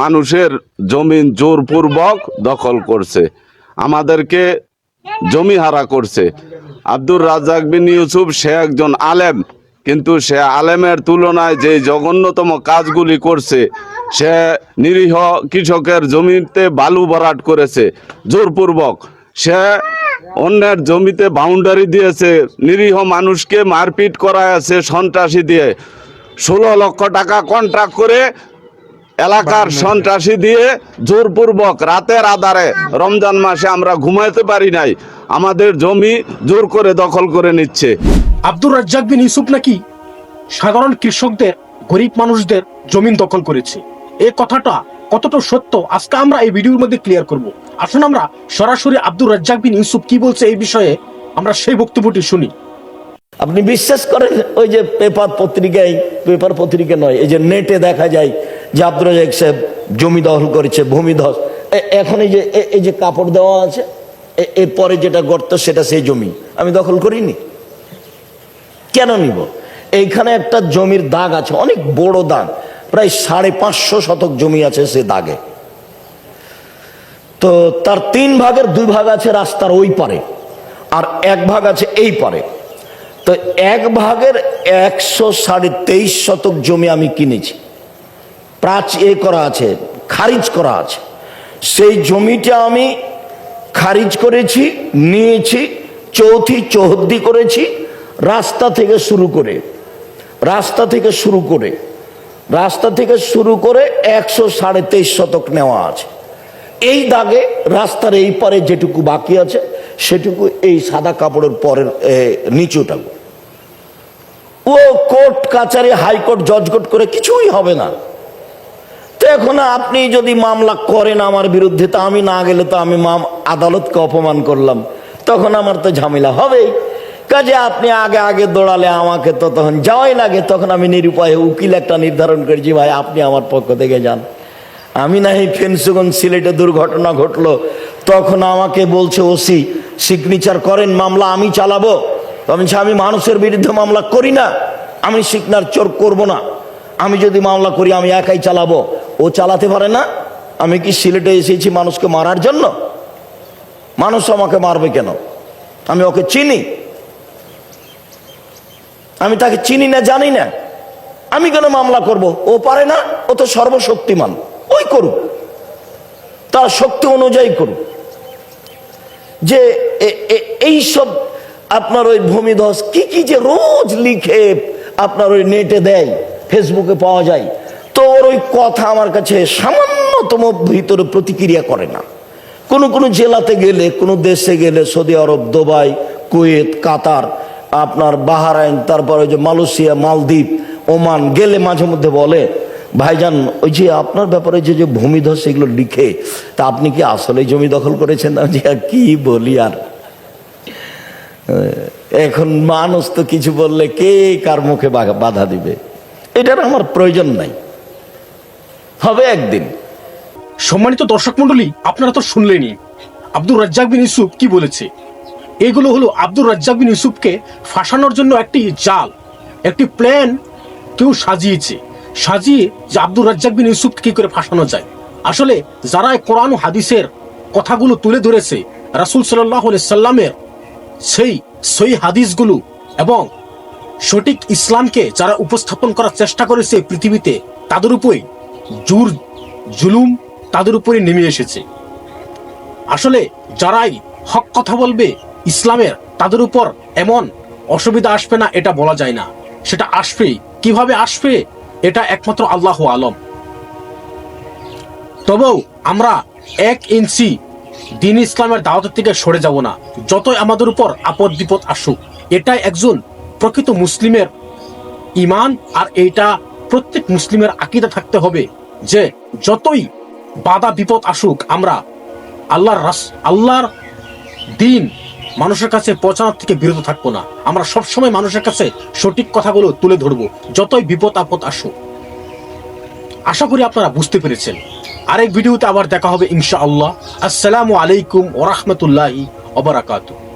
মানুষের জমিন জোরপূর্বক দখল করছে, আমাদেরকে জমি হারা করছে। আব্দুর রাজ্জাক বিন ইউসুফ সে একজন আলেম, কিন্তু সে আলেমের তুলনায় যে জঘন্যতম কাজগুলি করছে, সে নিরীহ কৃষকের জমিতে বালু ভরাট করেছে জোরপূর্বক, সে অন্যের জমিতে বাউন্ডারি দিয়েছে, নিরীহ মানুষকে মারপিট করাইছে সন্ত্রাসী দিয়ে, 16 লক্ষ টাকা কন্ট্রাক্ট করে এলাকার সন্ত্রাসী দিয়ে জোরপূর্বক রাতের আধারে রমজান মাসে আমরা ঘুমাইতে পারি নাই, আমাদের জমি জোর করে দখল করে নিচ্ছে। আব্দুর রাজ্জাক বিন ইউসুফ নাকি সাধারণ কৃষকদের, গরিব মানুষদের জমিন দখল করেছে। এই কথাটা কতটা সত্য আজকে আমরা এই ভিডিওর মধ্যে ক্লিয়ার করব। আসুন আমরা সরাসরি আব্দুর রাজ্জাক বিন ইউসুফ কি বলছে এই বিষয়ে আমরা সেই বক্তব্যটি শুনি। আপনি বিশ্বাস করেন, ওই যে পেপার পত্রিকা নয়, এই যে নেটে দেখা যায় যে আব্দুর রাজ্জাক সাহেব জমি দখল করেছে, ভূমিধস। এখন এই যে কাপড় দেওয়া আছে, এরপরে যেটা গর্ত সেটা সেই জমি আমি দখল করিনি, কেন নিব? এইখানে একটা জমির দাগ আছে, অনেক বড় দাগ, প্রায় 550 শতক জমি আছে সে দাগে। তো তার 3 ভাগের 2 ভাগ আছে রাস্তার ওই পারে, আর 1 ভাগ আছে এই পারে। তো 1 ভাগের 123.5 শতক জমি আমি কিনেছি, করা আছে, খারিজ করা আছে। সেই জমিটা আমি খারিজ করেছি, নিয়েছি, চৌহদ্দি করেছি। রাস্তা থেকে শুরু করে 123.5 শতক নেওয়া আছে। এই দাগে রাস্তার এই পারে যেটুকু বাকি আছে সেটুকু এই সাদা কাপড়ের পরের নিচুটাকু। ও কোর্ট কাচারি, হাইকোর্ট, জজকোর্ট করে কিছুই হবে না। তো এখন আপনি যদি মামলা করেন আমার বিরুদ্ধে, তা আমি না গেলে তো আমি আদালতকে অপমান করলাম, তখন আমার তো ঝামেলা হবেই। কাজে আপনি আগে দৌড়ালে আমাকে তো তখন যাওয়াই লাগে। তখন আমি নিরুপায় উকিল একটা নির্ধারণ করেছি, ভাই আপনি আমার পক্ষ থেকে যান। আমি না এই ফেন্সুগঞ্জ সিলেটে দুর্ঘটনা ঘটলো, তখন আমাকে বলছে ওসি সিগনেচার করেন, মামলা আমি চালাবো। আমি মানুষের বিরুদ্ধে মামলা করি না, আমি সিগনেচার করব না। আমি যদি মামলা করি আমি একাই চালাবো, ও চালাতে পারে না। আমি কি সিলেটে এসেছি মানুষকে মারার জন্য? মানুষ আমাকে মারবে কেন? আমি ওকে চিনি? আমি তাকে চিনি না, জানি না, আমি কেন মামলা করব? ও পারে না, ও তো সর্বশক্তিমান, ওই করুক, তার শক্তি অনুযায়ী করুক। যে এইসব আপনার ওই ভূমিধস কি যে রোজ লিখে আপনার ওই নেটে দেয়, ফেসবুকে পাওয়া যায়, তো ওর ওই কথা আমার কাছে সামান্যতম ভিতরে প্রতিক্রিয়া করে না। কোন জেলাতে গেলে, কোন দেশে গেলে, সৌদি আরব, দুবাই, কুয়েত, কাতার, আপনার বাহরাইন, তারপর ওই যে মালয়েশিয়া, মালদ্বীপ, ওমান গেলে মাঝে মধ্যে বলে, ভাইজান ওই যে আপনার ব্যাপারে যে ভূমিধস এগুলো লিখে, তা আপনি কি আসলে জমি দখল করেছেন? যে কি বলি আর, এখন মানুষ তো কিছু বললে কে কার মুখে বাধা দিবে, এটার আমার প্রয়োজন নাই, হবে একদিন। সম্মানিত দর্শক মন্ডলী, আপনারা তো শুনলেনই আব্দুর রাজ্জাক বিন ইউসুফ কি বলেছে। এগুলো হলো আব্দুর রাজ্জাক বিন ইউসুফকে ফাঁসানোর জন্য একটি জাল, একটি প্ল্যান কেউ সাজিয়ে যে আব্দুর রাজ্জাক বিন ইউসুফকে কি করে ফাঁসানো যায়। আসলে যারা কোরআন ও হাদিসের কথাগুলো তুলে ধরেছে, রাসূল সাল্লাল্লাহু আলাইহি সাল্লামের সেই হাদিসগুলো এবং সঠিক ইসলামকে যারা উপস্থাপন করার চেষ্টা করেছে পৃথিবীতে, তাদের উপরই জুলুম তাদের উপরে নেমে এসেছে। আসলে যারাই হক কথা বলবে ইসলামের, তাদের উপর এমন অসুবিধা আসবে না এটা বলা যায় না, সেটা আসবেই। কিভাবে আসবে এটা একমাত্র আল্লাহু আলম। তবেও আমরা 1 ইঞ্চি দ্বীন ইসলামের দাওয়াতের থেকে সরে যাব না, যতই আমাদের উপর আপদ বিপদ আসুক। এটাই একজন প্রকৃত মুসলিমের ঈমান, আর এইটা প্রত্যেক মুসলিমের আকীদা থাকতে হবে যে যতই বাধা বিপদ আসুক আমরা আল্লাহর দ্বীন মানুষের কাছে পৌঁছানোর থেকে বিরত থাকবো না। আমরা সবসময় মানুষের কাছে সঠিক কথাগুলো তুলে ধরবো, যতই বিপদ আপদ আসুক। আশা করি আপনারা বুঝতে পেরেছেন। আরেক ভিডিওতে আবার দেখা হবে ইনশাআল্লাহ। আসসালামু আলাইকুম ওয়া রাহমাতুল্লাহি ওয়া বারাকাতুহু।